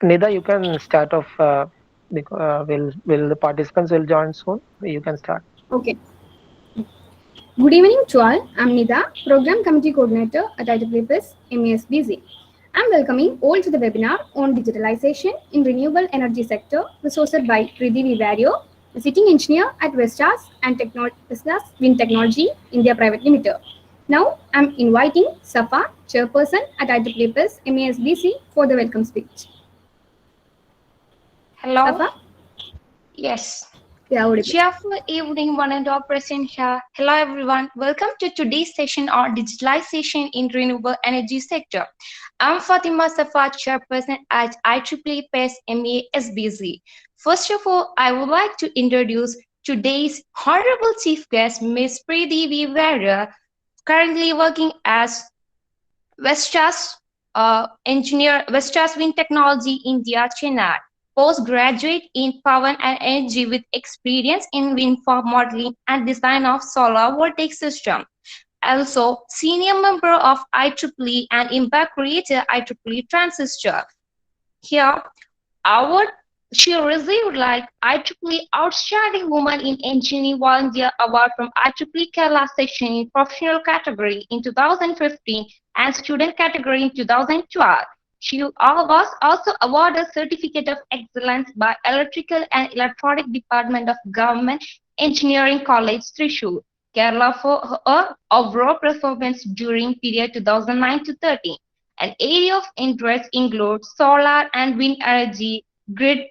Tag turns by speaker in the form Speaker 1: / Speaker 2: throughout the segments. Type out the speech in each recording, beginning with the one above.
Speaker 1: Nida, you can start off. Will the participants will join soon? You can start.
Speaker 2: Okay. Good evening to all. I'm Nida, Program Committee Coordinator at IEEE MESBZ. I'm welcoming all to the webinar on digitalization in renewable energy sector, was hosted by Riddhi Vivario, a sitting engineer at Vestas and Vestas Wind Technology India Private Limited. Now, I'm inviting Safa, Chairperson at IEEE MESBC, for the welcome speech.
Speaker 3: Hello.
Speaker 2: Safa?
Speaker 3: Yes.
Speaker 2: Yeah, audible.
Speaker 3: Cheerful evening, one and all present here. Hello, everyone. Welcome to today's session on digitalization in renewable energy sector. I'm Fatima Safa, chairperson at IEEE PES MESBZ. First of all, I would like to introduce today's honorable chief guest, Ms. Preeti Vivara, currently working as Vestas engineer, Vestas Wind Technology India, Chennai. Postgraduate in power and energy with experience in wind farm modeling and design of solar voltaic system. Also, senior member of IEEE and impact creator IEEE transistor. Here, our she received like IEEE Outstanding Woman in Engineering Volunteer Award from IEEE Kerala section in professional category in 2015 and student category in 2012. She was also awarded Certificate of Excellence by Electrical and Electronic Department of Government Engineering College, Thrissur, Kerala for her overall performance during period 2009 to 13. An area of interest includes solar and wind energy, grid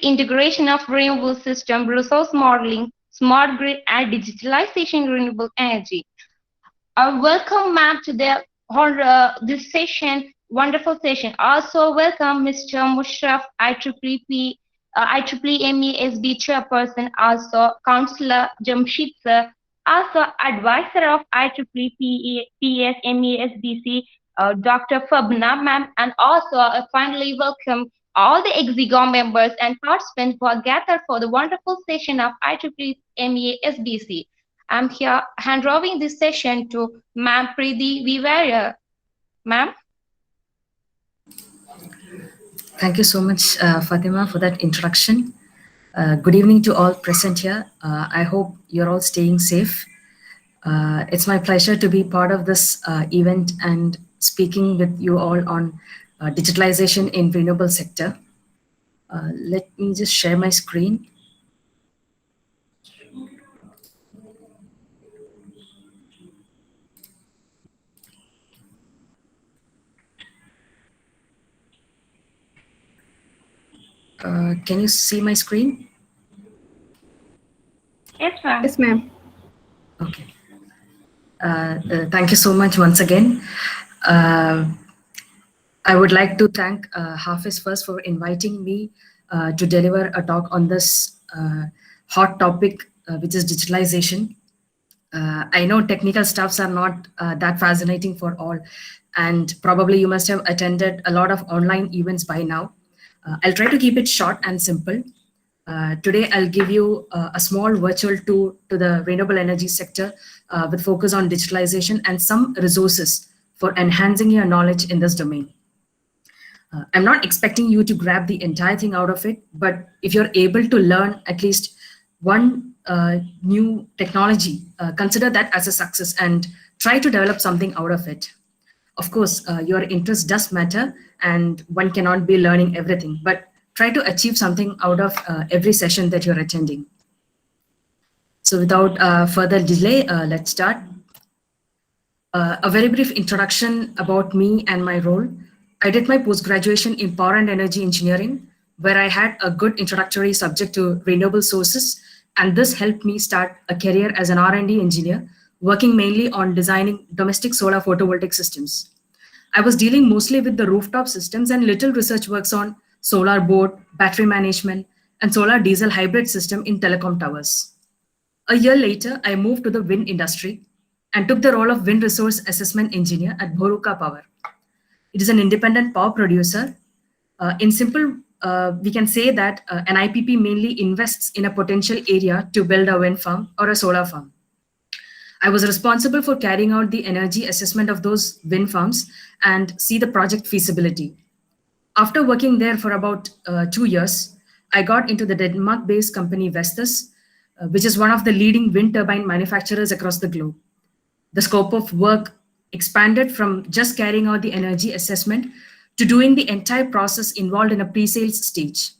Speaker 3: integration of renewable system, resource modeling, smart grid, and digitalization renewable energy. I welcome ma'am to this session, wonderful session. Also welcome Mr. Mushraf, IEEE MESB chairperson, also Councillor Jamshid sir, also advisor of IEEE PS MESBC, Dr. Fabna ma'am, and also finally welcome all the EXIGO members and participants who are gathered for the wonderful session of IEEE MESBC. I'm here hand-drawing this session to Ma'am Preeti Vivara. Ma'am?
Speaker 4: Thank you so much, Fatima, for that introduction. Good evening to all present here. I hope you're all staying safe. It's my pleasure to be part of this event and speaking with you all on digitalization in renewable sector. Let me just share my screen. Can you see my screen?
Speaker 3: Yes, ma'am.
Speaker 2: Yes, ma'am.
Speaker 4: Okay. Thank you so much once again. I would like to thank Hafiz first for inviting me to deliver a talk on this hot topic, which is digitalization. I know technical stuffs are not that fascinating for all, and probably you must have attended a lot of online events by now. I'll try to keep it short and simple. Today, I'll give you a small virtual tour to the renewable energy sector with focus on digitalization and some resources for enhancing your knowledge in this domain. I'm not expecting you to grab the entire thing out of it, but if you're able to learn at least one new technology, consider that as a success and try to develop something out of it. Of course, your interest does matter and one cannot be learning everything, but try to achieve something out of every session that you're attending. So without further delay, let's start. A very brief introduction about me and my role. I did my post-graduation in power and energy engineering, where I had a good introductory subject to renewable sources, and this helped me start a career as an R&D engineer, working mainly on designing domestic solar photovoltaic systems. I was dealing mostly with the rooftop systems and little research works on solar board, battery management, and solar diesel hybrid system in telecom towers. A year later, I moved to the wind industry and took the role of wind resource assessment engineer at Bhoruka Power. It is an independent power producer. In simple, we can say that an IPP mainly invests in a potential area to build a wind farm or a solar farm. I was responsible for carrying out the energy assessment of those wind farms and see the project feasibility. After working there for about 2 years, I got into the Denmark-based company Vestas, which is one of the leading wind turbine manufacturers across the globe. The scope of work expanded from just carrying out the energy assessment to doing the entire process involved in a pre-sales stage.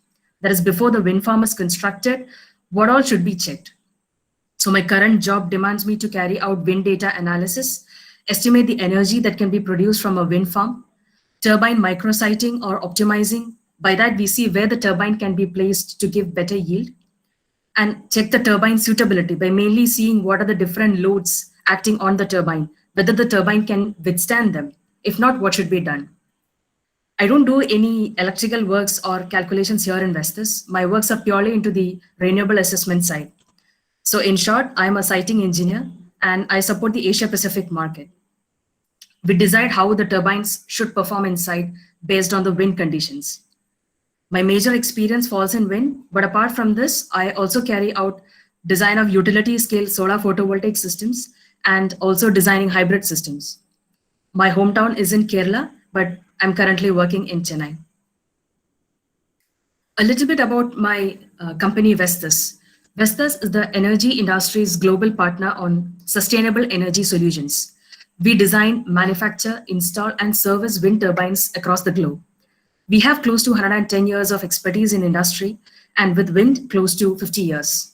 Speaker 4: That is, before the wind farm is constructed, what all should be checked. So my current job demands me to carry out wind data analysis, estimate the energy that can be produced from a wind farm, turbine micrositing or optimizing. By that, we see where the turbine can be placed to give better yield, and check the turbine suitability by mainly seeing what are the different loads acting on the turbine, whether the turbine can withstand them. If not, what should be done? I don't do any electrical works or calculations here in Vestas. My works are purely into the renewable assessment side. So in short, I'm a siting engineer and I support the Asia Pacific market. We decide how the turbines should perform in site based on the wind conditions. My major experience falls in wind, but apart from this, I also carry out design of utility scale solar photovoltaic systems and also designing hybrid systems. My hometown is in Kerala, but I'm currently working in Chennai. A little bit about my company Vestas. Vestas is the energy industry's global partner on sustainable energy solutions. We design, manufacture, install, and service wind turbines across the globe. We have close to 110 years of expertise in industry, and with wind, close to 50 years.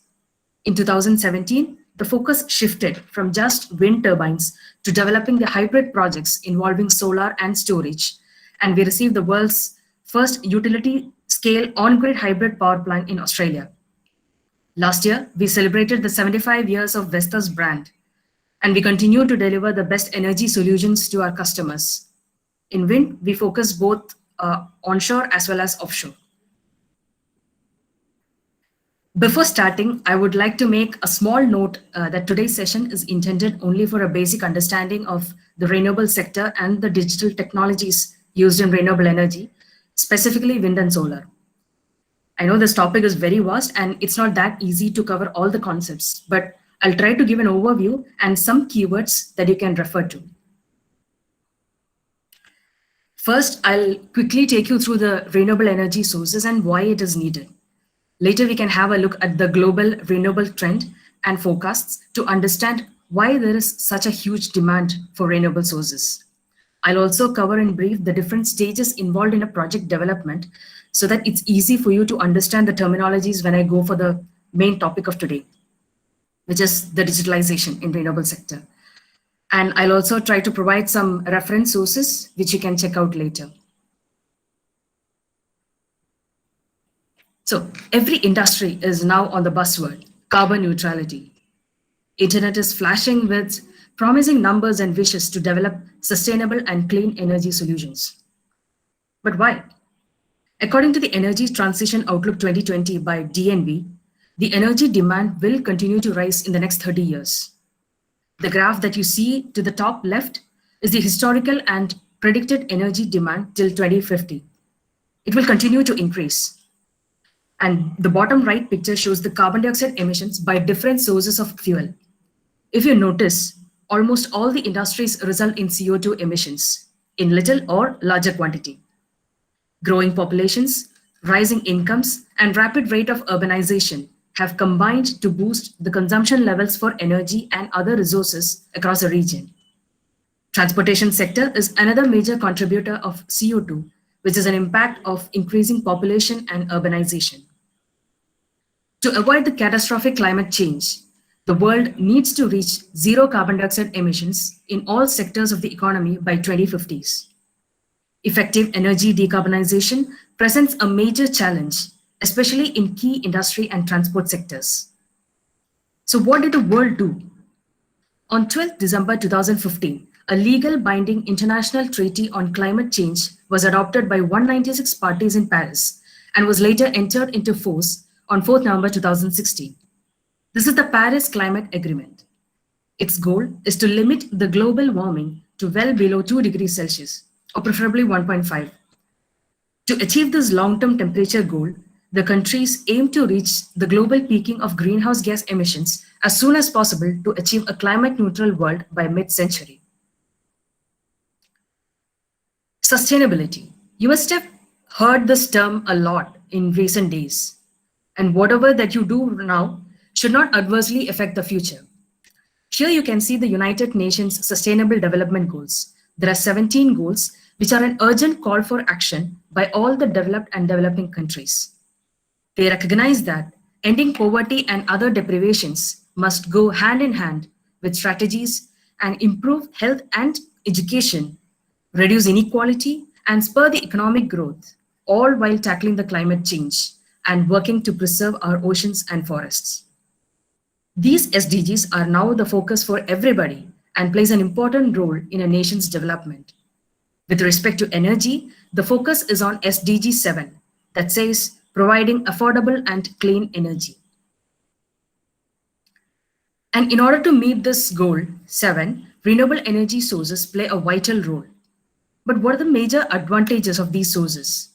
Speaker 4: In 2017, the focus shifted from just wind turbines to developing the hybrid projects involving solar and storage, and we received the world's first utility-scale on-grid hybrid power plant in Australia. Last year, we celebrated the 75 years of Vestas brand, and we continue to deliver the best energy solutions to our customers. In wind, we focus both onshore as well as offshore. Before starting, I would like to make a small note that today's session is intended only for a basic understanding of the renewable sector and the digital technologies used in renewable energy, specifically wind and solar. I know this topic is very vast and it's not that easy to cover all the concepts, but I'll try to give an overview and some keywords that you can refer to. First, I'll quickly take you through the renewable energy sources and why it is needed. Later, we can have a look at the global renewable trend and forecasts to understand why there is such a huge demand for renewable sources. I'll also cover in brief the different stages involved in a project development so that it's easy for you to understand the terminologies when I go for the main topic of today, which is the digitalization in renewable sector. And I'll also try to provide some reference sources which you can check out later. So every industry is now on the buzzword, carbon neutrality. Internet is flashing with promising numbers and wishes to develop sustainable and clean energy solutions. But why? According to the Energy Transition Outlook 2020 by DNV, the energy demand will continue to rise in the next 30 years. The graph that you see to the top left is the historical and predicted energy demand till 2050. It will continue to increase. And the bottom right picture shows the carbon dioxide emissions by different sources of fuel. If you notice, almost all the industries result in CO2 emissions in little or larger quantity. Growing populations, rising incomes, and rapid rate of urbanization have combined to boost the consumption levels for energy and other resources across a region. Transportation sector is another major contributor of CO2, which is an impact of increasing population and urbanization. To avoid the catastrophic climate change, the world needs to reach zero carbon dioxide emissions in all sectors of the economy by 2050s. Effective energy decarbonization presents a major challenge, especially in key industry and transport sectors. So what did the world do? On 12th December 2015, a legal binding international treaty on climate change was adopted by 196 parties in Paris and was later entered into force on 4th November 2016. This is the Paris Climate Agreement. Its goal is to limit the global warming to well below 2 degrees Celsius, or preferably 1.5. To achieve this long-term temperature goal, the countries aim to reach the global peaking of greenhouse gas emissions as soon as possible to achieve a climate-neutral world by mid-century. Sustainability. You must have heard this term a lot in recent days. And whatever that you do now should not adversely affect the future. Here you can see the United Nations Sustainable Development Goals. There are 17 goals which are an urgent call for action by all the developed and developing countries. They recognize that ending poverty and other deprivations must go hand in hand with strategies and improve health and education, reduce inequality, and spur the economic growth, all while tackling the climate change and working to preserve our oceans and forests. These SDGs are now the focus for everybody and plays an important role in a nation's development. With respect to energy, the focus is on SDG 7, that says providing affordable and clean energy. And in order to meet this goal, 7, renewable energy sources play a vital role. But what are the major advantages of these sources?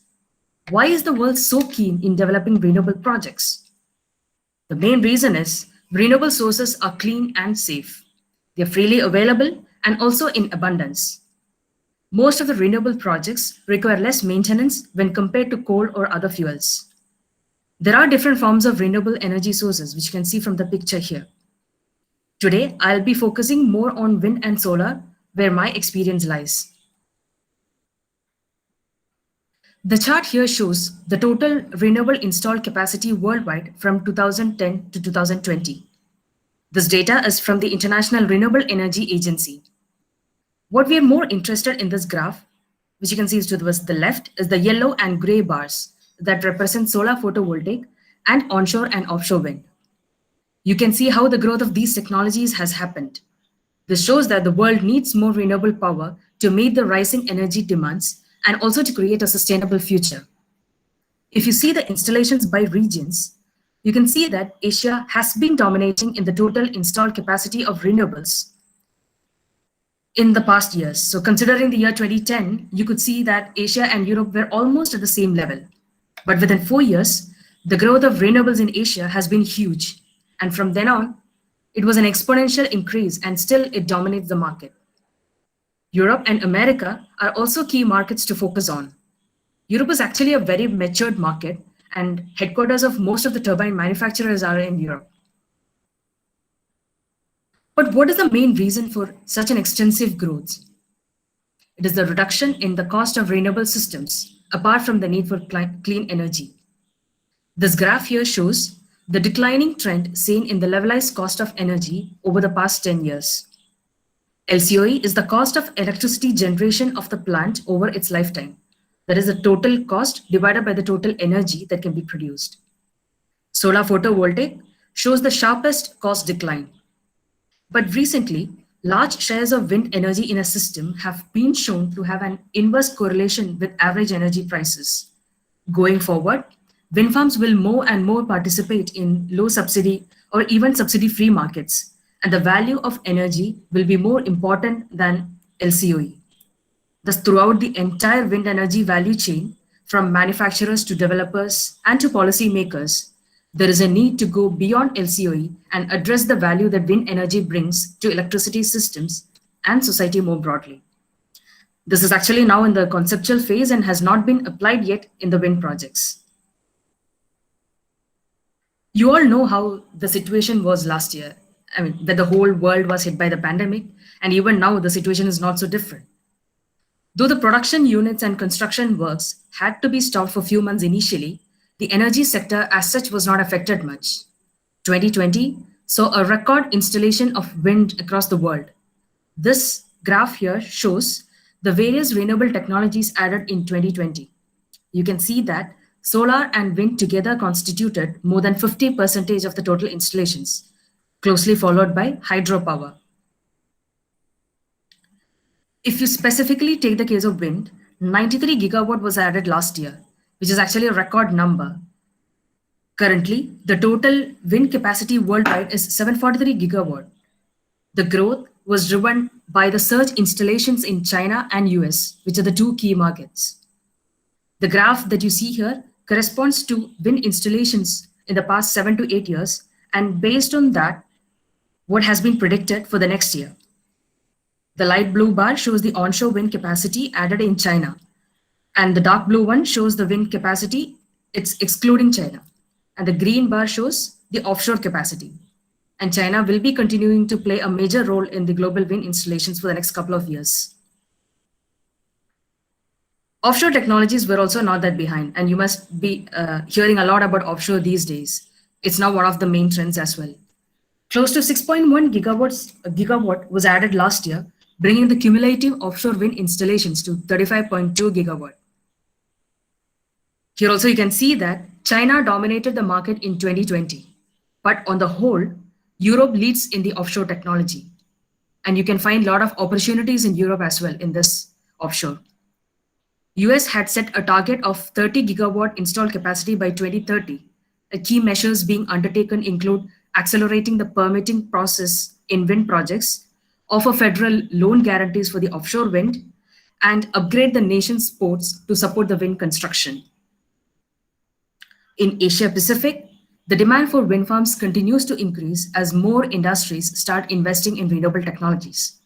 Speaker 4: Why is the world so keen in developing renewable projects? The main reason is renewable sources are clean and safe. They are freely available and also in abundance. Most of the renewable projects require less maintenance when compared to coal or other fuels. There are different forms of renewable energy sources, which you can see from the picture here. Today, I'll be focusing more on wind and solar, where my experience lies. The chart here shows the total renewable installed capacity worldwide from 2010 to 2020. This data is from the International Renewable Energy Agency. What we are more interested in this graph, which you can see is towards the left, is the yellow and gray bars that represent solar photovoltaic and onshore and offshore wind. You can see how the growth of these technologies has happened. This shows that the world needs more renewable power to meet the rising energy demands and also to create a sustainable future. If you see the installations by regions, you can see that Asia has been dominating in the total installed capacity of renewables in the past years. So considering the year 2010, you could see that Asia and Europe were almost at the same level. But within 4 years, the growth of renewables in Asia has been huge. And from then on, it was an exponential increase and still it dominates the market. Europe and America are also key markets to focus on. Europe is actually a very matured market and headquarters of most of the turbine manufacturers are in Europe. But what is the main reason for such an extensive growth? It is the reduction in the cost of renewable systems, apart from the need for clean energy. This graph here shows the declining trend seen in the levelized cost of energy over the past 10 years. LCOE is the cost of electricity generation of the plant over its lifetime. That is the total cost divided by the total energy that can be produced. Solar photovoltaic shows the sharpest cost decline. But recently, large shares of wind energy in a system have been shown to have an inverse correlation with average energy prices. Going forward, wind farms will more and more participate in low subsidy or even subsidy-free markets, and the value of energy will be more important than LCOE. Thus, throughout the entire wind energy value chain, from manufacturers to developers and to policymakers, there is a need to go beyond LCOE and address the value that wind energy brings to electricity systems and society more broadly. This is actually now in the conceptual phase and has not been applied yet in the wind projects. You all know how the situation was last year. I mean, that the whole world was hit by the pandemic, and even now the situation is not so different. Though the production units and construction works had to be stopped for a few months initially, the energy sector as such was not affected much. 2020 saw a record installation of wind across the world. This graph here shows the various renewable technologies added in 2020. You can see that solar and wind together constituted more than 50% of the total installations, closely followed by hydropower. If you specifically take the case of wind, 93 gigawatt was added last year, which is actually a record number. Currently, the total wind capacity worldwide is 743 gigawatt. The growth was driven by the surge installations in China and US, which are the two key markets. The graph that you see here corresponds to wind installations in the past 7 to 8 years, and based on that, what has been predicted for the next year. The light blue bar shows the onshore wind capacity added in China. And the dark blue one shows the wind capacity. It's excluding China. And the green bar shows the offshore capacity. And China will be continuing to play a major role in the global wind installations for the next couple of years. Offshore technologies were also not that behind, and you must be hearing a lot about offshore these days. It's now one of the main trends as well. Close to 6.1 gigawatt was added last year, bringing the cumulative offshore wind installations to 35.2 gigawatt. Here also you can see that China dominated the market in 2020, but on the whole, Europe leads in the offshore technology. And you can find a lot of opportunities in Europe as well in this offshore. US had set a target of 30 gigawatt installed capacity by 2030. The key measures being undertaken include accelerating the permitting process in wind projects, offer federal loan guarantees for the offshore wind, and upgrade the nation's ports to support the wind construction. In Asia Pacific, the demand for wind farms continues to increase as more industries start investing in renewable technologies.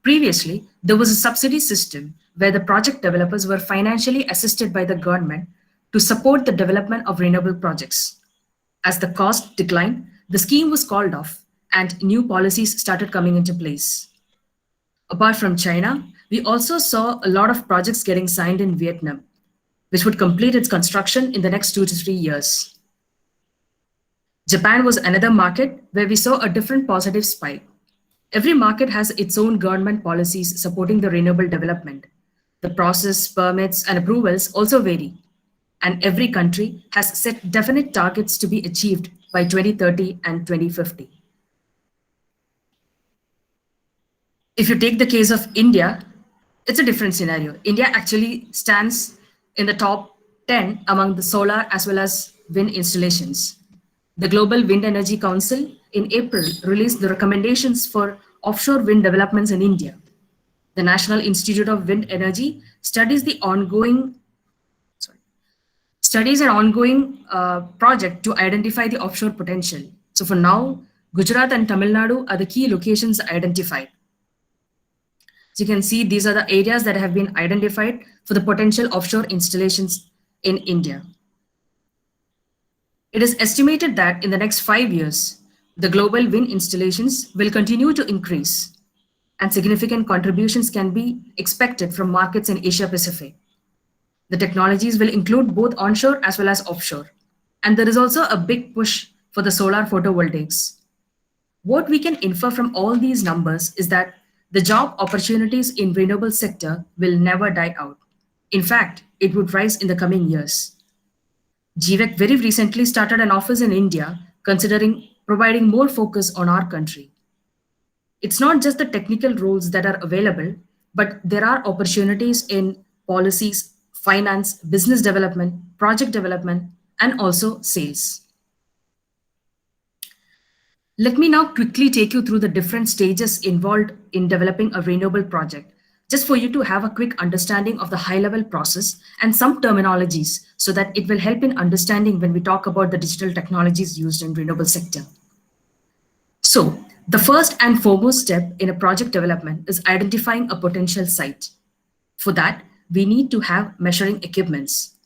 Speaker 4: Previously, there was a subsidy system where the project developers were financially assisted by the government to support the development of renewable projects. As the cost declined, the scheme was called off and new policies started coming into place. Apart from China, we also saw a lot of projects getting signed in Vietnam, which would complete its construction in the next 2 to 3 years. Japan was another market where we saw a different positive spike. Every market has its own government policies supporting the renewable development. The process, permits, and approvals also vary. And every country has set definite targets to be achieved by 2030 and 2050. If you take the case of India, it's a different scenario. India actually stands in the top 10 among the solar as well as wind installations. The Global Wind Energy Council in April released the recommendations for offshore wind developments in India. The National Institute of Wind Energy studies an ongoing project to identify the offshore potential. So for now, Gujarat and Tamil Nadu are the key locations identified. So you can see these are the areas that have been identified for the potential offshore installations in India. It is estimated that in the next 5 years, the global wind installations will continue to increase, and significant contributions can be expected from markets in Asia Pacific. The technologies will include both onshore as well as offshore. And there is also a big push for the solar photovoltaics. What we can infer from all these numbers is that the job opportunities in renewable sector will never die out. In fact, it would rise in the coming years. GVEC very recently started an office in India, considering providing more focus on our country. It's not just the technical roles that are available, but there are opportunities in policies, finance, business development, project development, and also sales. Let me now quickly take you through the different stages involved in developing a renewable project, just for you to have a quick understanding of the high-level process and some terminologies so that it will help in understanding when we talk about the digital technologies used in renewable sector. So, the first and foremost step in a project development is identifying a potential site. For that, we need to have measuring equipments.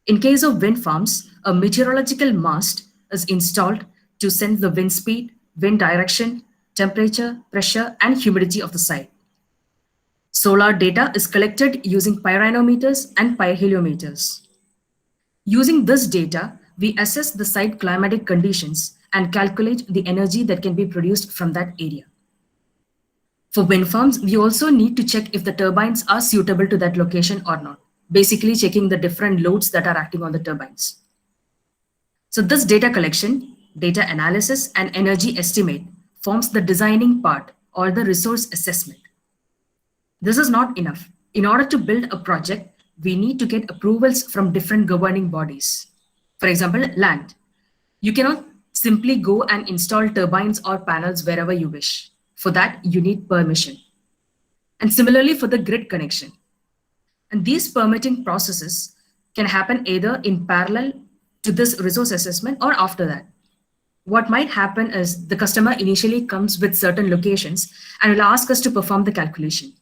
Speaker 4: In case of wind farms, a meteorological mast is installed to sense the wind speed, wind direction, temperature, pressure, and humidity of the site. Solar data is collected using pyranometers and pyrheliometers. Using this data, we assess the site climatic conditions and calculate the energy that can be produced from that area. For wind farms, we also need to check if the turbines are suitable to that location or not, basically checking the different loads that are acting on the turbines. So this data collection, data analysis, and energy estimate forms the designing part or the resource assessment. This is not enough. In order to build a project, we need to get approvals from different governing bodies. For example, land. You cannot simply go and install turbines or panels wherever you wish. For that, you need permission. And similarly for the grid connection. And these permitting processes can happen either in parallel to this resource assessment or after that. What might happen is the customer initially comes with certain locations and will ask us to perform the calculation.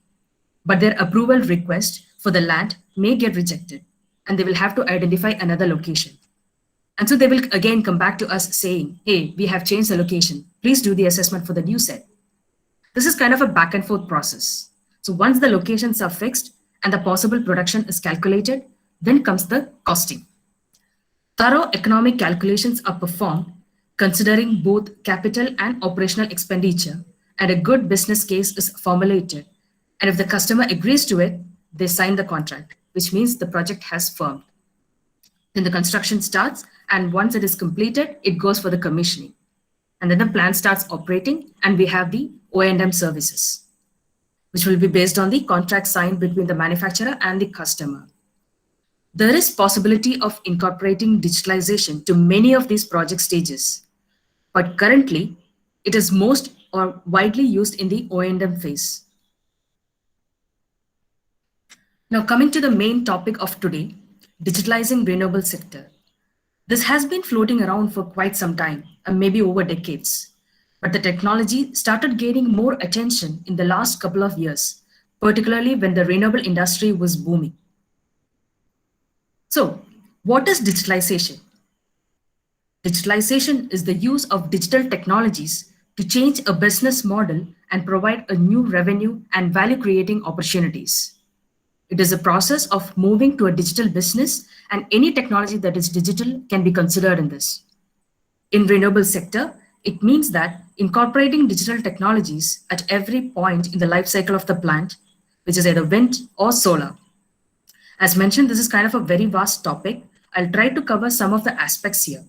Speaker 4: but their approval request for the land may get rejected, and they will have to identify another location. And so they will again come back to us saying, hey, we have changed the location. Please do the assessment for the new set. This is kind of a back and forth process. So once the locations are fixed and the possible production is calculated, then comes the costing. Thorough economic calculations are performed considering both capital and operational expenditure, and a good business case is formulated. And if the customer agrees to it, they sign the contract, which means the project has firmed. Then the construction starts, and once it is completed, it goes for the commissioning. And then the plant starts operating, and we have the O&M services, which will be based on the contract signed between the manufacturer and the customer. There is possibility of incorporating digitalization to many of these project stages, but currently it is most or widely used in the O&M phase. Now coming to the main topic of today, digitalizing renewable sector. This has been floating around for quite some time, and maybe over decades. But the technology started gaining more attention in the last couple of years, particularly when the renewable industry was booming. So, what is digitalization? Digitalization is the use of digital technologies to change a business model and provide a new revenue and value creating opportunities. It is a process of moving to a digital business, and any technology that is digital can be considered in this. In renewable sector, it means that incorporating digital technologies at every point in the life cycle of the plant, which is either wind or solar. As mentioned, this is kind of a very vast topic. I'll try to cover some of the aspects here.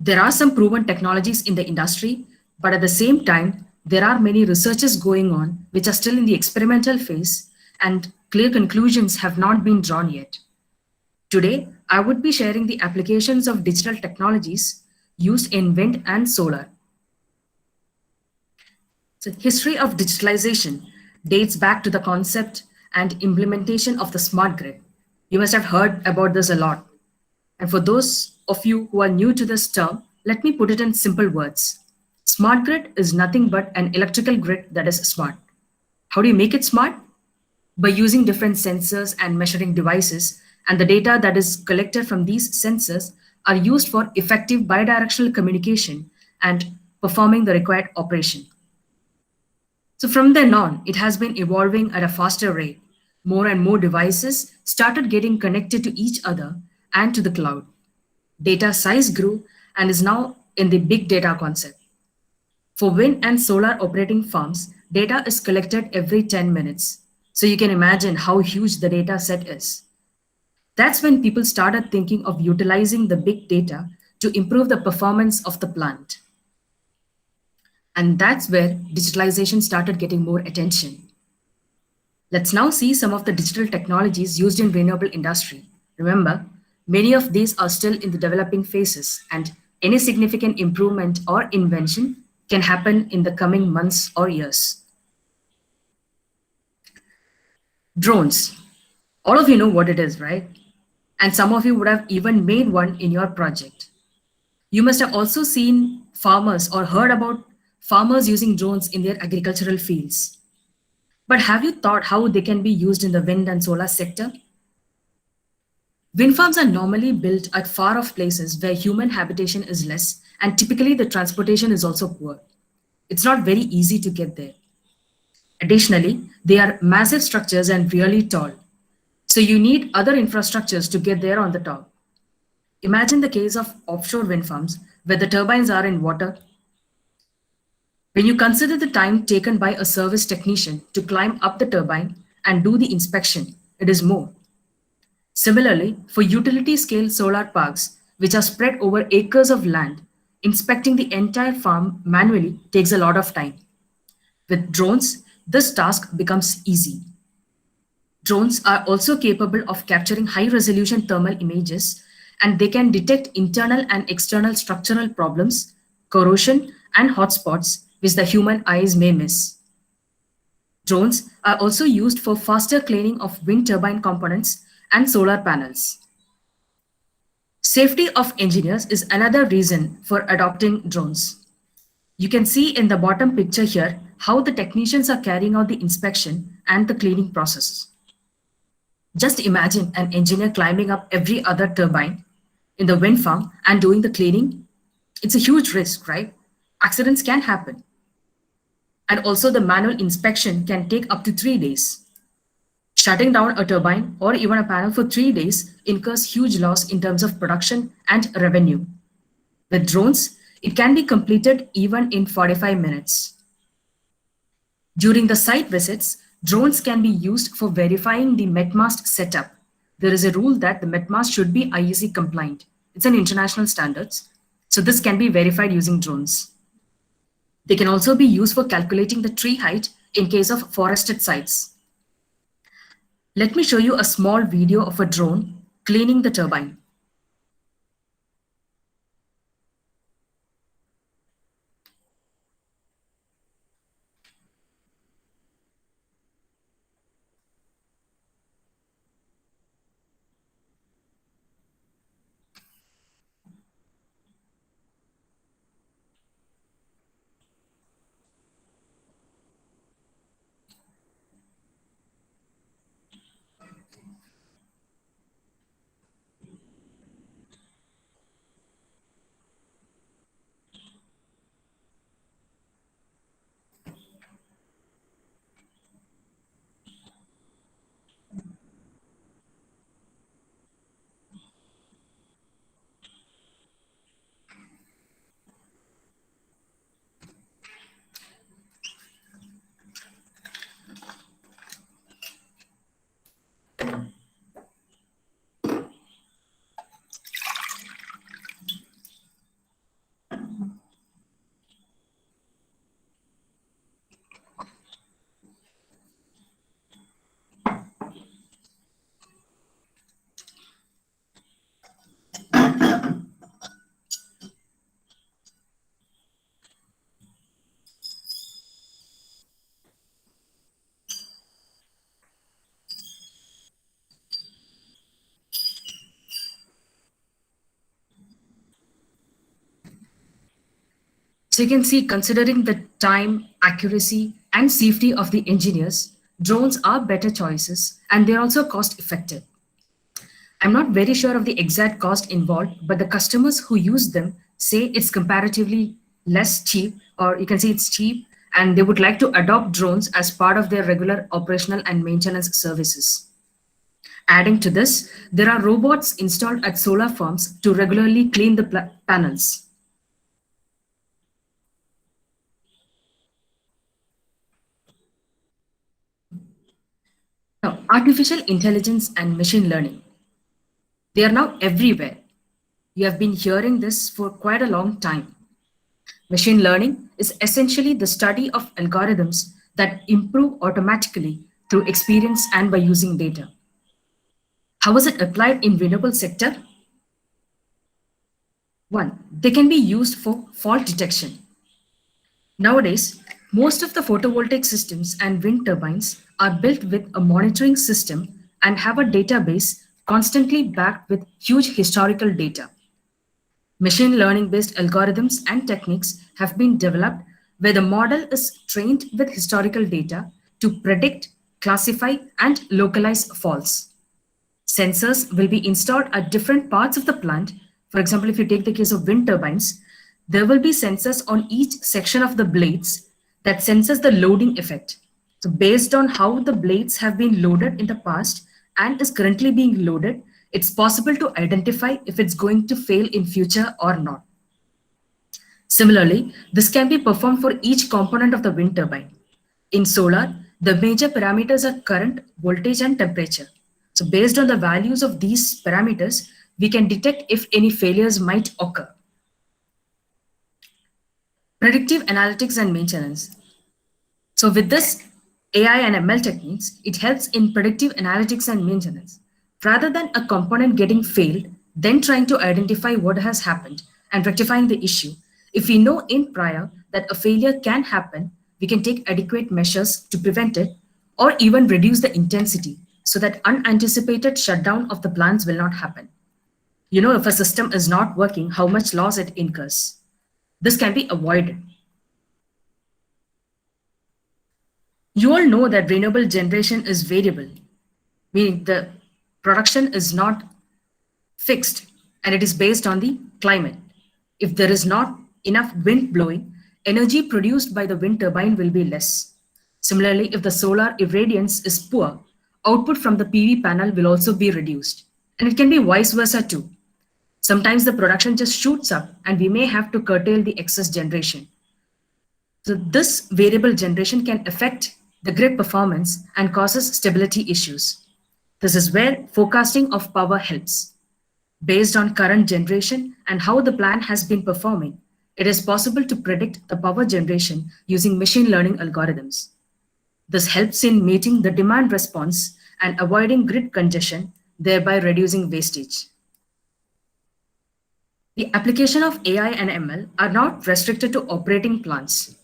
Speaker 4: There are some proven technologies in the industry, but at the same time, there are many researches going on which are still in the experimental phase, and clear conclusions have not been drawn yet. Today, I would be sharing the applications of digital technologies used in wind and solar. So, history of digitalization dates back to the concept and implementation of the smart grid. You must have heard about this a lot. And for those of you who are new to this term, let me put it in simple words. Smart grid is nothing but an electrical grid that is smart. How do you make it smart? By using different sensors and measuring devices, and the data that is collected from these sensors are used for effective bidirectional communication and performing the required operation. So from then on, it has been evolving at a faster rate. More and more devices started getting connected to each other and to the cloud. Data size grew and is now in the big data concept. For wind and solar operating farms, data is collected every 10 minutes. So you can imagine how huge the data set is. That's when people started thinking of utilizing the big data to improve the performance of the plant. And that's where digitalization started getting more attention. Let's now see some of the digital technologies used in renewable industry. Remember, many of these are still in the developing phases, and any significant improvement or invention can happen in the coming months or years. Drones. All of you know what it is, right? And some of you would have even made one in your project. You must have also seen farmers or heard about farmers using drones in their agricultural fields. But have you thought how they can be used in the wind and solar sector? Wind farms are normally built at far off places where human habitation is less, and typically the transportation is also poor. It's not very easy to get there. Additionally, they are massive structures and really tall. So you need other infrastructures to get there on the top. Imagine the case of offshore wind farms where the turbines are in water. When you consider the time taken by a service technician to climb up the turbine and do the inspection, it is more. Similarly, for utility scale solar parks, which are spread over acres of land, inspecting the entire farm manually takes a lot of time. With drones, this task becomes easy. Drones are also capable of capturing high-resolution thermal images, and they can detect internal and external structural problems, corrosion, and hotspots which the human eyes may miss. Drones are also used for faster cleaning of wind turbine components and solar panels. Safety of engineers is another reason for adopting drones. You can see in the bottom picture here how the technicians are carrying out the inspection and the cleaning processes. Just imagine an engineer climbing up every other turbine in the wind farm and doing the cleaning. It's a huge risk, right? Accidents can happen. And also the manual inspection can take up to 3 days. Shutting down a turbine or even a panel for 3 days incurs huge loss in terms of production and revenue. With drones, it can be completed even in 45 minutes. During the site visits, drones can be used for verifying the MetMast setup. There is a rule that the MetMast should be IEC compliant. It's an international standards. So this can be verified using drones. They can also be used for calculating the tree height in case of forested sites. Let me show you a small video of a drone cleaning the turbine. So you can see, considering the time, accuracy, and safety of the engineers, drones are better choices and they're also cost effective. I'm not very sure of the exact cost involved, but the customers who use them say it's comparatively less cheap, or you can say it's cheap, and they would like to adopt drones as part of their regular operational and maintenance services. Adding to this, there are robots installed at solar farms to regularly clean the panels. Now, artificial intelligence and machine learning. They are now everywhere. You have been hearing this for quite a long time. Machine learning is essentially the study of algorithms that improve automatically through experience and by using data. How is it applied in renewable sector? One, they can be used for fault detection. Nowadays, most of the photovoltaic systems and wind turbines are built with a monitoring system and have a database constantly backed with huge historical data. Machine learning-based algorithms and techniques have been developed where the model is trained with historical data to predict, classify, and localize faults. Sensors will be installed at different parts of the plant. For example, if you take the case of wind turbines, there will be sensors on each section of the blades that senses the loading effect. So based on how the blades have been loaded in the past and is currently being loaded, it's possible to identify if it's going to fail in future or not. Similarly, this can be performed for each component of the wind turbine. In solar, the major parameters are current, voltage, and temperature. So based on the values of these parameters, we can detect if any failures might occur. Predictive analytics and maintenance. So with this AI and ML techniques, it helps in predictive analytics and maintenance. Rather than a component getting failed, then trying to identify what has happened and rectifying the issue, if we know in prior that a failure can happen, we can take adequate measures to prevent it or even reduce the intensity so that unanticipated shutdown of the plants will not happen. You know, if a system is not working, how much loss it incurs. This can be avoided. You all know that renewable generation is variable, meaning the production is not fixed and it is based on the climate. If there is not enough wind blowing, energy produced by the wind turbine will be less. Similarly, if the solar irradiance is poor, output from the PV panel will also be reduced. And it can be vice versa too. Sometimes the production just shoots up and we may have to curtail the excess generation. So this variable generation can affect the grid performance and causes stability issues. This is where forecasting of power helps. Based on current generation and how the plant has been performing, it is possible to predict the power generation using machine learning algorithms. This helps in meeting the demand response and avoiding grid congestion, thereby reducing wastage. The application of AI and ML are not restricted to operating plants.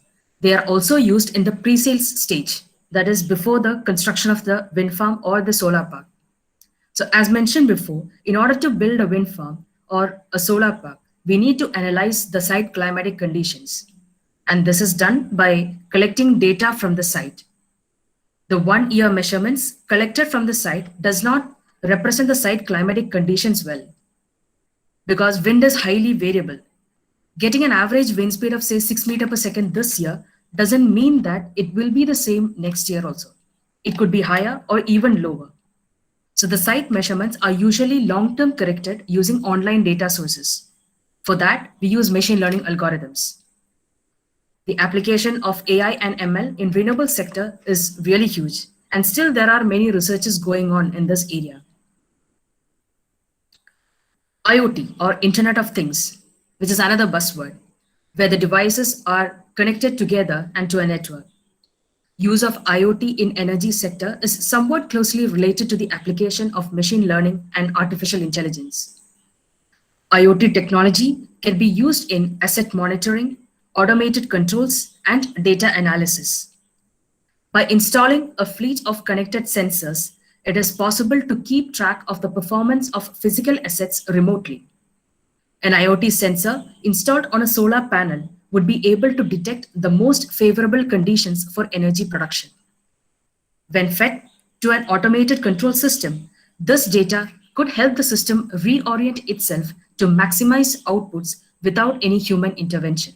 Speaker 4: They are also used in the pre-sales stage, that is before the construction of the wind farm or the solar park. So as mentioned before, in order to build a wind farm or a solar park, we need to analyze the site climatic conditions. And this is done by collecting data from the site. The 1 year measurements collected from the site does not represent the site climatic conditions well, because wind is highly variable. Getting an average wind speed of say 6 meters per second this year doesn't mean that it will be the same next year also. It could be higher or even lower. So the site measurements are usually long-term corrected using online data sources. For that, we use machine learning algorithms. The application of AI and ML in renewable sector is really huge, and still there are many researches going on in this area. IoT, or Internet of Things, which is another buzzword, where the devices are connected together and to a network. Use of IoT in energy sector is somewhat closely related to the application of machine learning and artificial intelligence. IoT technology can be used in asset monitoring, automated controls, and data analysis. By installing a fleet of connected sensors, it is possible to keep track of the performance of physical assets remotely. An IoT sensor installed on a solar panel would be able to detect the most favorable conditions for energy production. When fed to an automated control system, this data could help the system reorient itself to maximize outputs without any human intervention.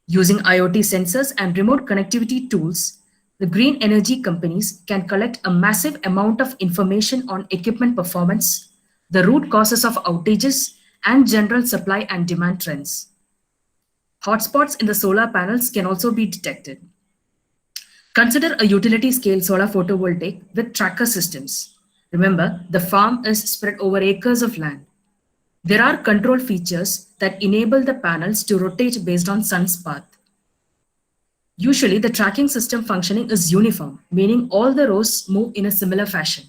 Speaker 4: Using IoT sensors and remote connectivity tools, the green energy companies can collect a massive amount of information on equipment performance, the root causes of outages, and general supply and demand trends. Hotspots in the solar panels can also be detected. Consider a utility-scale solar photovoltaic with tracker systems. Remember, the farm is spread over acres of land. There are control features that enable the panels to rotate based on sun's path. Usually, the tracking system functioning is uniform, meaning all the rows move in a similar fashion.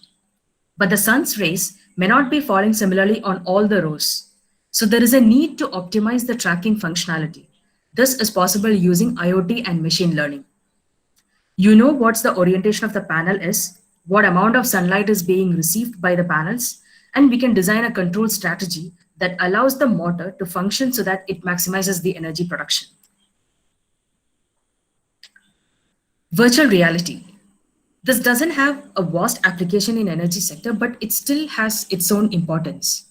Speaker 4: But the sun's rays may not be falling similarly on all the rows. So there is a need to optimize the tracking functionality. This is possible using IoT and machine learning. You know what's the orientation of the panel is, what amount of sunlight is being received by the panels, and we can design a control strategy that allows the motor to function so that it maximizes the energy production. Virtual reality. This doesn't have a vast application in energy sector, but it still has its own importance.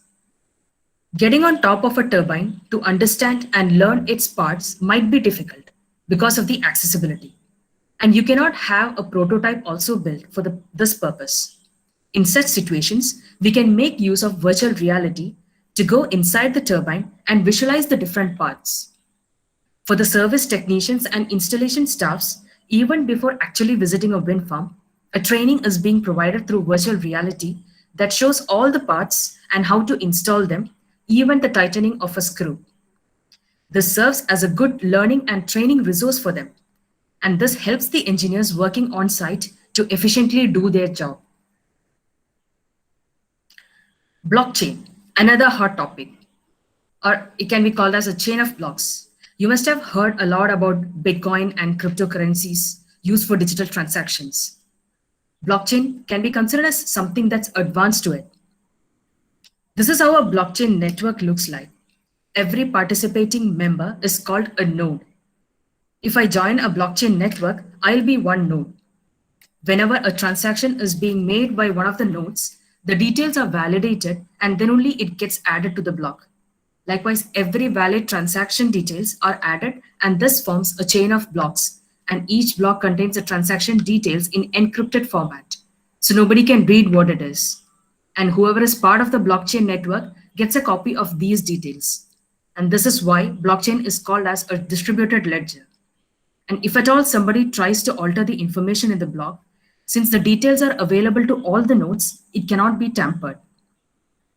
Speaker 4: Getting on top of a turbine to understand and learn its parts might be difficult because of the accessibility. And you cannot have a prototype also built for this purpose. In such situations, we can make use of virtual reality to go inside the turbine and visualize the different parts. For the service technicians and installation staffs, even before actually visiting a wind farm, a training is being provided through virtual reality that shows all the parts and how to install them, even the tightening of a screw. This serves as a good learning and training resource for them, and this helps the engineers working on site to efficiently do their job. Blockchain, another hot topic, or it can be called as a chain of blocks. You must have heard a lot about Bitcoin and cryptocurrencies used for digital transactions. Blockchain can be considered as something that's advanced to it. This is how a blockchain network looks like. Every participating member is called a node. If I join a blockchain network, I'll be one node. Whenever a transaction is being made by one of the nodes, the details are validated and then only it gets added to the block. Likewise, every valid transaction details are added and this forms a chain of blocks, and each block contains the transaction details in encrypted format. So nobody can read what it is. And whoever is part of the blockchain network gets a copy of these details. And this is why blockchain is called as a distributed ledger. And if at all somebody tries to alter the information in the block, since the details are available to all the nodes, it cannot be tampered.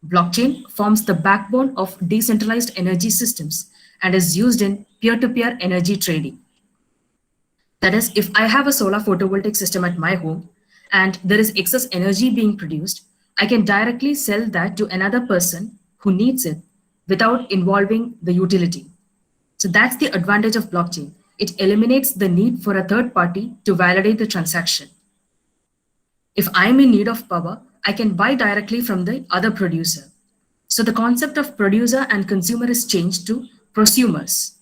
Speaker 4: Blockchain forms the backbone of decentralized energy systems and is used in peer-to-peer energy trading. That is, if I have a solar photovoltaic system at my home and there is excess energy being produced, I can directly sell that to another person who needs it without involving the utility. So that's the advantage of blockchain. It eliminates the need for a third party to validate the transaction. If I'm in need of power, I can buy directly from the other producer. So the concept of producer and consumer is changed to prosumers.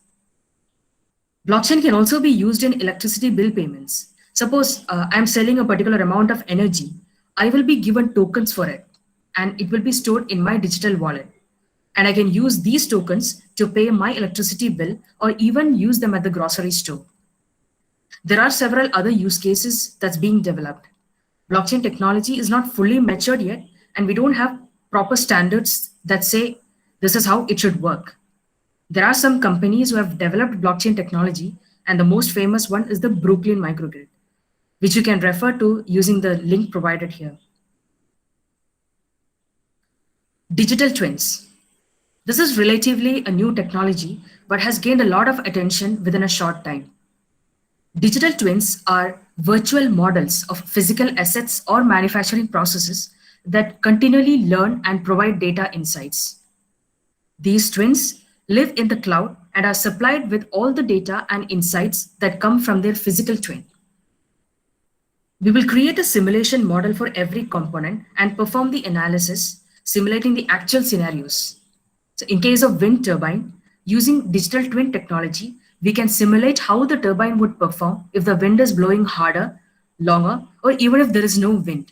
Speaker 4: Blockchain can also be used in electricity bill payments. Suppose I'm selling a particular amount of energy, I will be given tokens for it, and it will be stored in my digital wallet. And I can use these tokens to pay my electricity bill or even use them at the grocery store. There are several other use cases that's being developed. Blockchain technology is not fully matured yet, and we don't have proper standards that say this is how it should work. There are some companies who have developed blockchain technology, and the most famous one is the Brooklyn Microgrid, which you can refer to using the link provided here. Digital twins. This is relatively a new technology, but has gained a lot of attention within a short time. Digital twins are virtual models of physical assets or manufacturing processes that continually learn and provide data insights. These twins live in the cloud and are supplied with all the data and insights that come from their physical twin. We will create a simulation model for every component and perform the analysis, simulating the actual scenarios. So in case of wind turbine, using digital twin technology, we can simulate how the turbine would perform if the wind is blowing harder, longer, or even if there is no wind.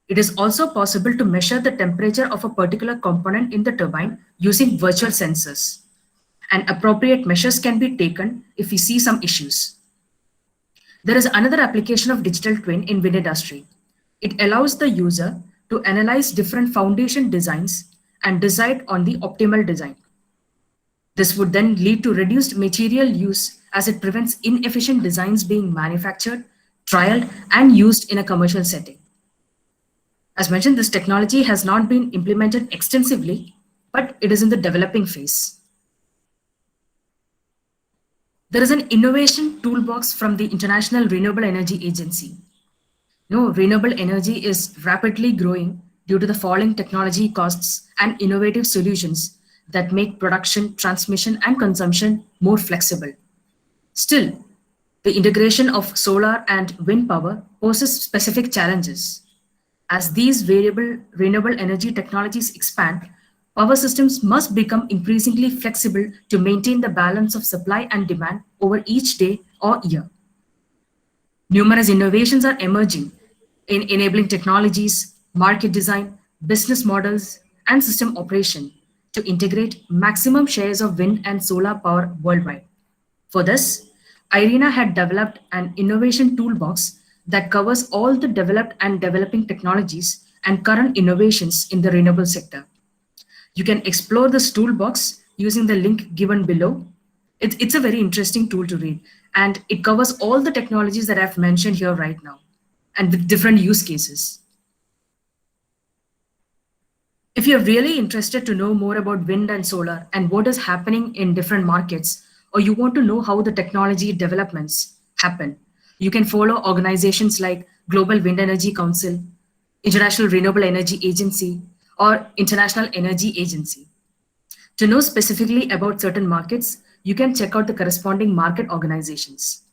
Speaker 4: It is also possible to measure the temperature of a particular component in the turbine using virtual sensors. And appropriate measures can be taken if we see some issues. There is another application of digital twin in wind industry. It allows the user to analyze different foundation designs and decide on the optimal design. This would then lead to reduced material use as it prevents inefficient designs being manufactured, trialed, and used in a commercial setting. As mentioned, this technology has not been implemented extensively, but it is in the developing phase. There is an innovation toolbox from the International Renewable Energy Agency. Renewable energy is rapidly growing due to the falling technology costs and innovative solutions that make production, transmission, and consumption more flexible. Still, the integration of solar and wind power poses specific challenges. As these variable renewable energy technologies expand, power systems must become increasingly flexible to maintain the balance of supply and demand over each day or year. Numerous innovations are emerging in enabling technologies, market design, business models, and system operation to integrate maximum shares of wind and solar power worldwide. For this, IRENA had developed an innovation toolbox that covers all the developed and developing technologies and current innovations in the renewable sector. You can explore this toolbox using the link given below. It's a very interesting tool to read, and it covers all the technologies that I've mentioned here right now, and with different use cases. If you're really interested to know more about wind and solar and what is happening in different markets, or you want to know how the technology developments happen, you can follow organizations like Global Wind Energy Council, International Renewable Energy Agency, or International Energy Agency. To know specifically about certain markets, you can check out the corresponding market organizations.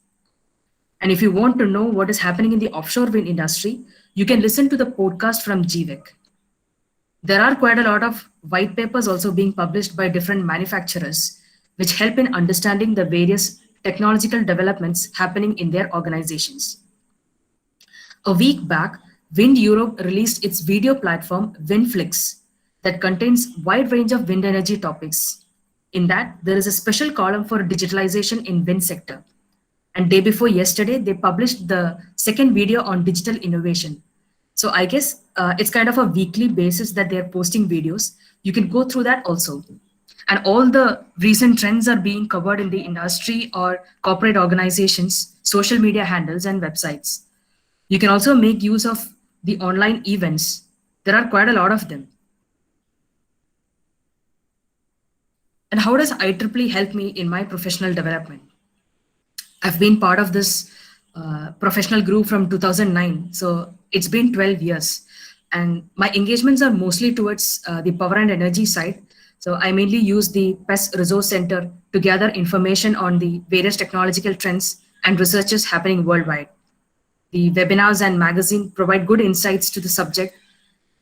Speaker 4: And if you want to know what is happening in the offshore wind industry, you can listen to the podcast from GWEC. There are quite a lot of white papers also being published by different manufacturers, which help in understanding the various technological developments happening in their organizations. A week back, Wind Europe released its video platform WindFlix that contains wide range of wind energy topics. In that, there is a special column for digitalization in wind sector. And day before yesterday, they published the second video on digital innovation. So I guess it's kind of a weekly basis that they're posting videos. You can go through that also. And all the recent trends are being covered in the industry or corporate organizations, social media handles, and websites. You can also make use of the online events. There are quite a lot of them. And how does IEEE help me in my professional development? I've been part of this professional group from 2009. So it's been 12 years. And my engagements are mostly towards the power and energy side. So I mainly use the PES Resource Center to gather information on the various technological trends and researches happening worldwide. The webinars and magazine provide good insights to the subject,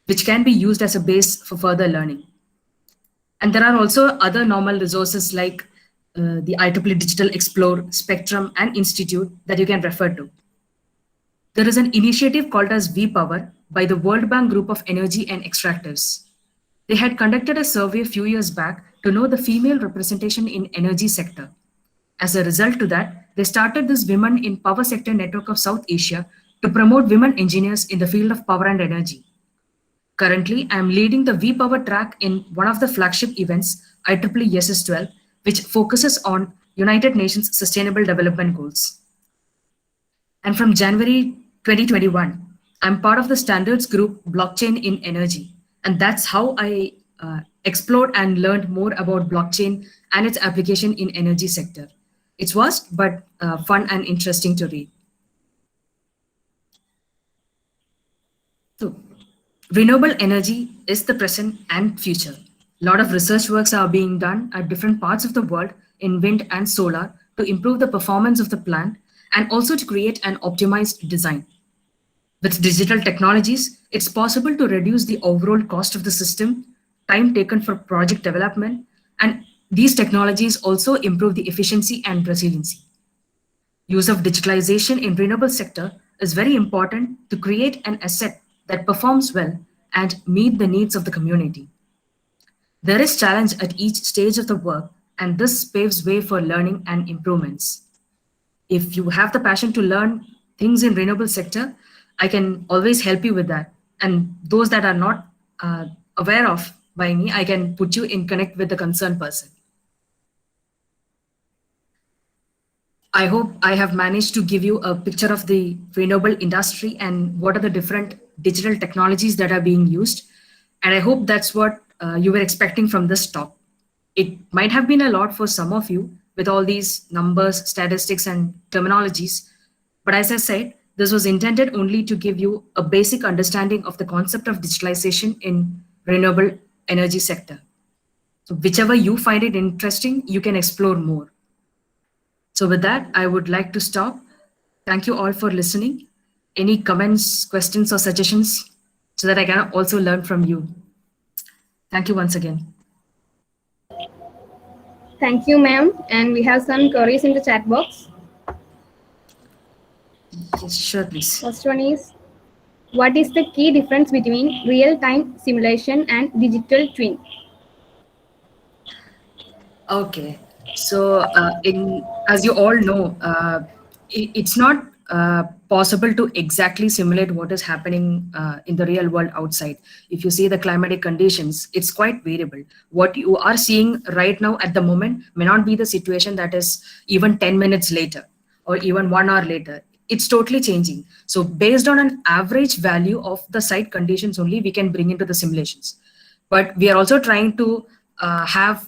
Speaker 4: which can be used as a base for further learning. And there are also other normal resources like the IEEE Digital Explore, Spectrum, and Institute that you can refer to. There is an initiative called as V-Power by the World Bank Group of Energy and Extractors. They had conducted a survey a few years back to know the female representation in energy sector. As a result to that, they started this Women in Power Sector Network of South Asia to promote women engineers in the field of power and energy. Currently, I am leading the V-Power track in one of the flagship events, IEEE ESS12, which focuses on United Nations Sustainable Development Goals. And from January 2021, I'm part of the standards group Blockchain in Energy. And that's how I explored and learned more about blockchain and its application in energy sector. It's vast, but fun and interesting to read. So, renewable energy is the present and future. A lot of research works are being done at different parts of the world in wind and solar to improve the performance of the plant and also to create an optimized design. With digital technologies, it's possible to reduce the overall cost of the system, time taken for project development, and these technologies also improve the efficiency and resiliency. Use of digitalization in renewable sector is very important to create an asset that performs well and meet the needs of the community. There is challenge at each stage of the work, and this paves way for learning and improvements. If you have the passion to learn things in renewable sector, I can always help you with that. And those that are not aware of by me, I can put you in connect with the concerned person. I hope I have managed to give you a picture of the renewable industry and what are the different digital technologies that are being used. And I hope that's what you were expecting from this talk. It might have been a lot for some of you with all these numbers, statistics, and terminologies. But as I said, this was intended only to give you a basic understanding of the concept of digitalization in renewable energy sector. So whichever you find it interesting, you can explore more. So with that, I would like to stop. Thank you all for listening. Any comments, questions, or suggestions so that I can also learn from you. Thank you once again.
Speaker 2: Thank you, ma'am. And we have some queries in the chat box.
Speaker 4: Yes, sure, please.
Speaker 2: First one is, what is the key difference between real-time simulation and digital twin?
Speaker 4: Okay, so as you all know, it's not possible to exactly simulate what is happening in the real world outside. If you see the climatic conditions, it's quite variable. What you are seeing right now at the moment may not be the situation that is even 10 minutes later or even 1 hour later. It's totally changing. So based on an average value of the site conditions only, we can bring into the simulations. But we are also trying to have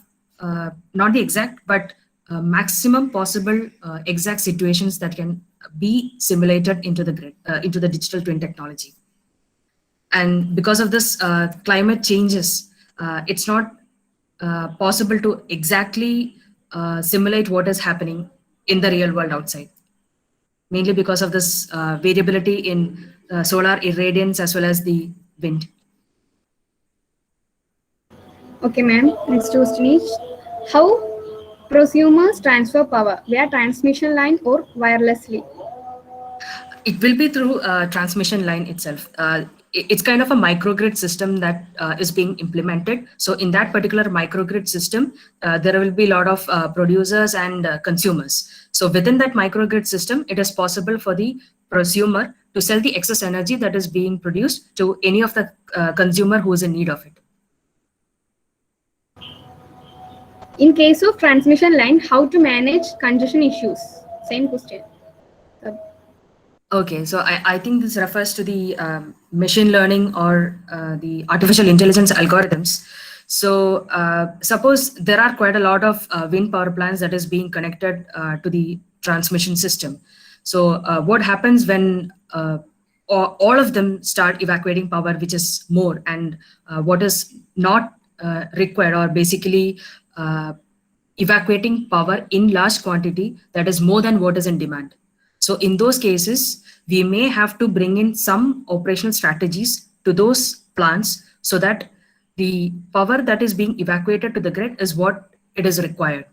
Speaker 4: not the exact, but maximum possible exact situations that can be simulated into the grid, into the digital twin technology. And because of this climate changes, it's not possible to exactly simulate what is happening in the real world outside, mainly because of this variability in solar irradiance as well as the wind.
Speaker 2: Okay, ma'am. Next question is, how Prosumers transfer power via transmission line or wirelessly.
Speaker 4: It will be through a transmission line itself. It's kind of a microgrid system that is being implemented. So in that particular microgrid system, there will be a lot of producers and consumers. So within that microgrid system, it is possible for the prosumer to sell the excess energy that is being produced to any of the consumer who is in need of it.
Speaker 2: In case of transmission line, how to manage congestion issues? Same question.
Speaker 4: Okay, so I think this refers to the machine learning or the artificial intelligence algorithms. So suppose there are quite a lot of wind power plants that is being connected to the transmission system. So what happens when all of them start evacuating power, which is more, and what is not required, or basically evacuating power in large quantity that is more than what is in demand. So in those cases, we may have to bring in some operational strategies to those plants so that the power that is being evacuated to the grid is what it is required.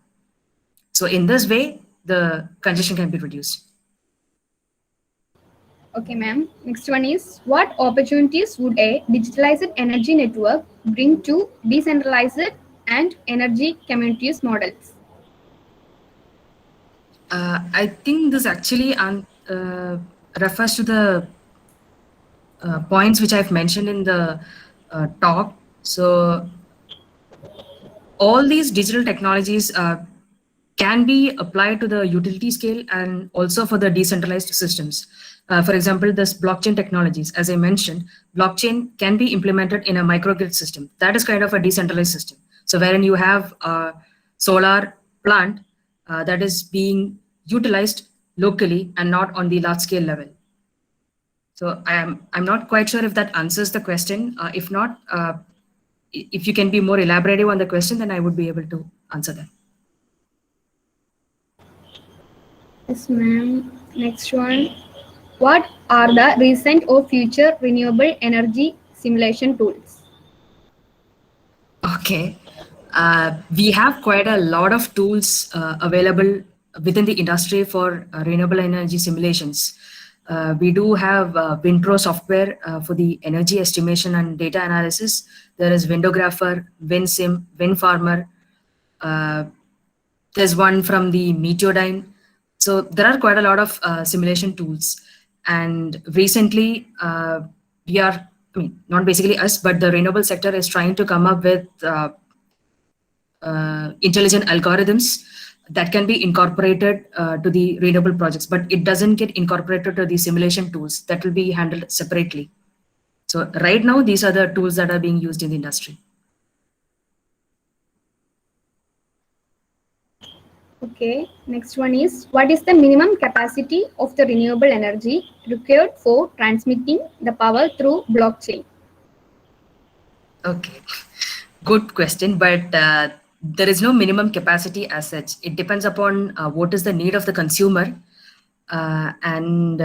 Speaker 4: So in this way, the congestion can be reduced.
Speaker 2: Okay, ma'am. Next one is, what opportunities would a digitalized energy network bring to decentralized and energy communities models?
Speaker 4: I think this actually refers to the points which I've mentioned in the talk. So all these digital technologies can be applied to the utility scale and also for the decentralized systems. For example, this blockchain technologies, as I mentioned, blockchain can be implemented in a microgrid system. That is kind of a decentralized system. So wherein you have a solar plant that is being utilized locally and not on the large scale level. So I'm not quite sure if that answers the question. If not, if you can be more elaborative on the question, then I would be able to answer that.
Speaker 2: Yes, ma'am. Next one. What are the recent or future renewable energy simulation tools?
Speaker 4: Okay. We have quite a lot of tools available within the industry for renewable energy simulations. We do have WindPro software for the energy estimation and data analysis. There is Windographer, WindSim, WindFarmer. There's one from the Meteodyne. So there are quite a lot of simulation tools. And recently, we are, I mean, not basically us, but the renewable sector is trying to come up with intelligent algorithms that can be incorporated to the renewable projects, but it doesn't get incorporated to the simulation tools that will be handled separately. So right now, these are the tools that are being used in the industry.
Speaker 2: Okay, next one is, what is the minimum capacity of the renewable energy required for transmitting the power through blockchain?
Speaker 4: Okay, good question, but there is no minimum capacity as such. It depends upon what is the need of the consumer and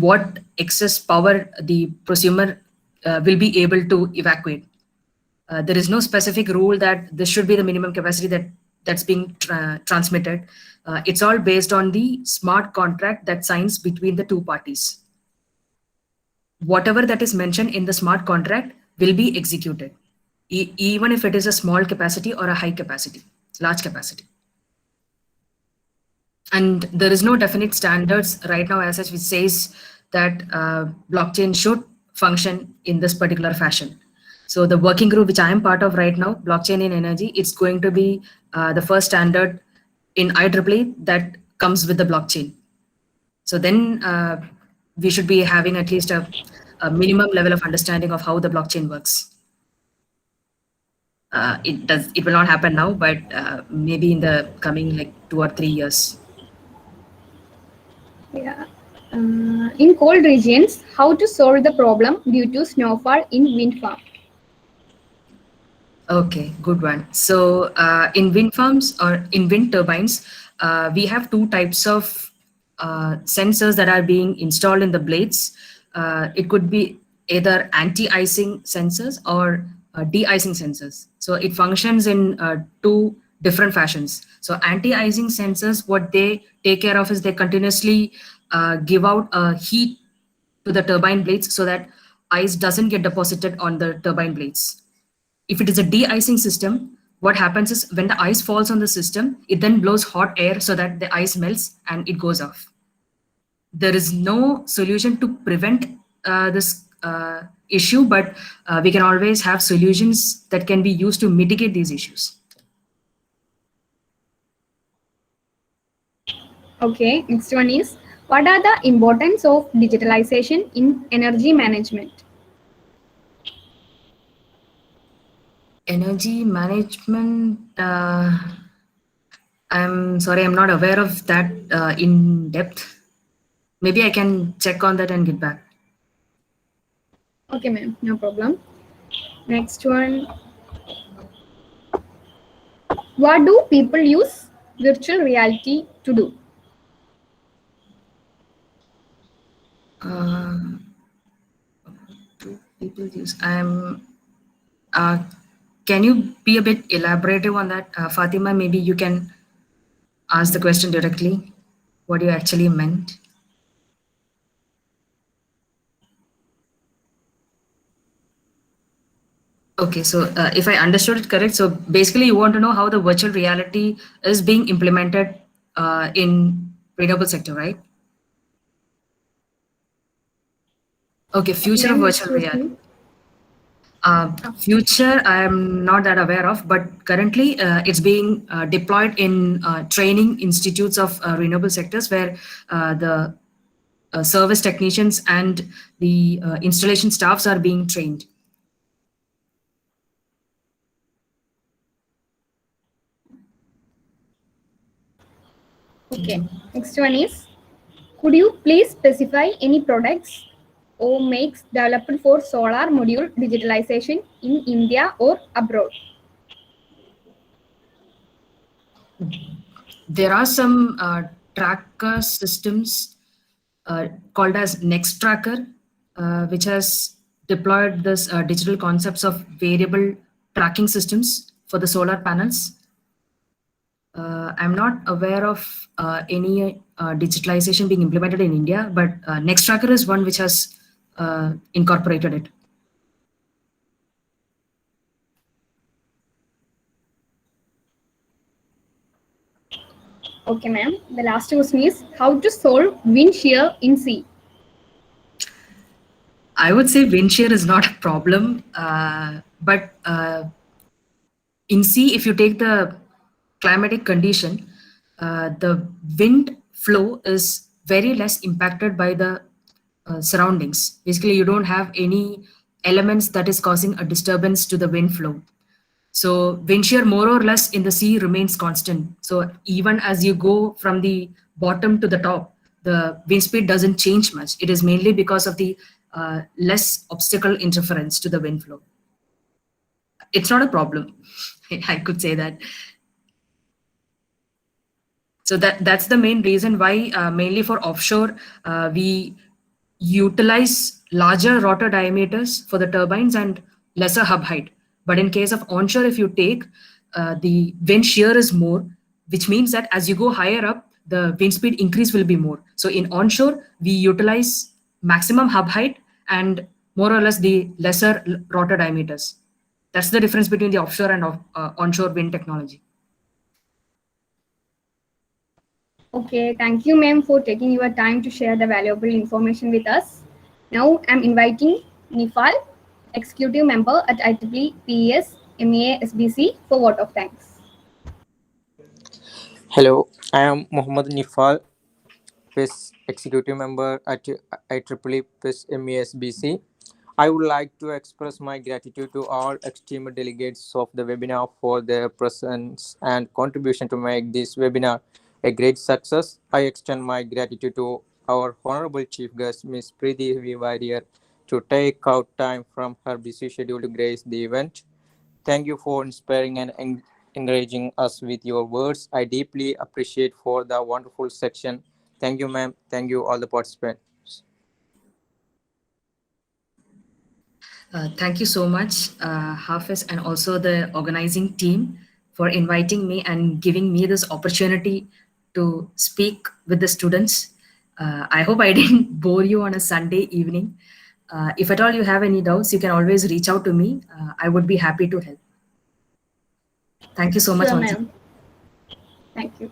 Speaker 4: what excess power the prosumer will be able to evacuate. There is no specific rule that this should be the minimum capacity that's being transmitted. It's all based on the smart contract that signs between the two parties. Whatever that is mentioned in the smart contract will be executed, even if it is a small capacity or a high capacity, large capacity. And there is no definite standards right now as such which says that blockchain should function in this particular fashion. So the working group which I am part of right now, Blockchain in Energy, it's going to be the first standard in IEEE that comes with the blockchain. So then we should be having at least a minimum level of understanding of how the blockchain works. It will not happen now, but maybe in the coming like 2 or 3 years.
Speaker 2: Yeah. In cold regions, how to solve the problem due to snowfall in wind farm?
Speaker 4: Okay, good one. So in wind farms or in wind turbines, we have two types of sensors that are being installed in the blades. It could be either anti-icing sensors or de-icing sensors. So it functions in two different fashions. So anti-icing sensors, what they take care of is they continuously give out heat to the turbine blades so that ice doesn't get deposited on the turbine blades. If it is a de-icing system, what happens is when the ice falls on the system, it then blows hot air so that the ice melts and it goes off. There is no solution to prevent this issue, but we can always have solutions that can be used to mitigate these issues.
Speaker 2: Okay, next one is, what are the importance of digitalization in energy management?
Speaker 4: Energy management, I'm sorry, I'm not aware of that in depth. Maybe I can check on that and get back.
Speaker 2: Okay, ma'am, no problem. Next one. What do people use virtual reality to do?
Speaker 4: Do people use? Can you be a bit elaborative on that, Fatima? Maybe you can ask the question directly. What you actually meant? Okay, so if I understood it correct, so basically you want to know how the virtual reality is being implemented in renewable sector, right? Okay, future of
Speaker 2: Ma'am,
Speaker 4: virtual
Speaker 2: excuse
Speaker 4: reality.
Speaker 2: me.
Speaker 4: Future, I'm not that aware of, but currently it's being deployed in training institutes of renewable sectors where the service technicians and the installation staffs are being trained.
Speaker 2: Okay, next one is, could you please specify any products or makes developed for solar module digitalization in India or abroad?
Speaker 4: There are some tracker systems called as Next Tracker, which has deployed this digital concepts of variable tracking systems for the solar panels. I'm not aware of any digitalization being implemented in India, but Next Tracker is one which has incorporated it.
Speaker 2: Okay, ma'am. The last question is, how to solve wind shear in sea?
Speaker 4: I would say wind shear is not a problem, but in sea, if you take the climatic condition, the wind flow is very less impacted by the surroundings. Basically, you don't have any elements that is causing a disturbance to the wind flow. So wind shear more or less in the sea remains constant. So even as you go from the bottom to the top, the wind speed doesn't change much. It is mainly because of the less obstacle interference to the wind flow. It's not a problem. I could say that. So that's the main reason why mainly for offshore, we utilize larger rotor diameters for the turbines and lesser hub height. But in case of onshore, if you take the wind shear is more, which means that as you go higher up, the wind speed increase will be more. So in onshore, we utilize maximum hub height and more or less the lesser rotor diameters. That's the difference between the offshore and onshore wind technology.
Speaker 2: Okay, thank you, ma'am, for taking your time to share the valuable information with us. Now, I'm inviting Nifal, Executive Member at IEEE PES MEA SBC, for vote of thanks.
Speaker 5: Hello, I am Muhammad Nifal, PES Executive Member at IEEE PES MESBC. I would like to express my gratitude to all esteemed delegates of the webinar for their presence and contribution to make this webinar a great success. I extend my gratitude to our Honorable Chief Guest, Ms. Preeti V. Warrior, to take out time from her busy schedule to grace the event. Thank you for inspiring and encouraging us with your words. I deeply appreciate for the wonderful section. Thank you, ma'am. Thank you, all the participants.
Speaker 4: Thank you so much, Hafiz, and also the organizing team for inviting me and giving me this opportunity to speak with the students. I hope I didn't bore you on a Sunday evening. If at all you have any doubts, you can always reach out to me. I would be happy to help. Thank you so much.
Speaker 2: Sure, ma'am. Thank you.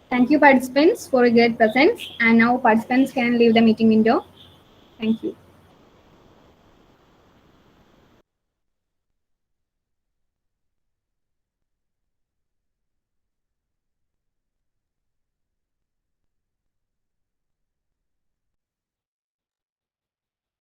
Speaker 2: Thank you, participants, for a great presence. And now participants can leave the meeting window. Thank you.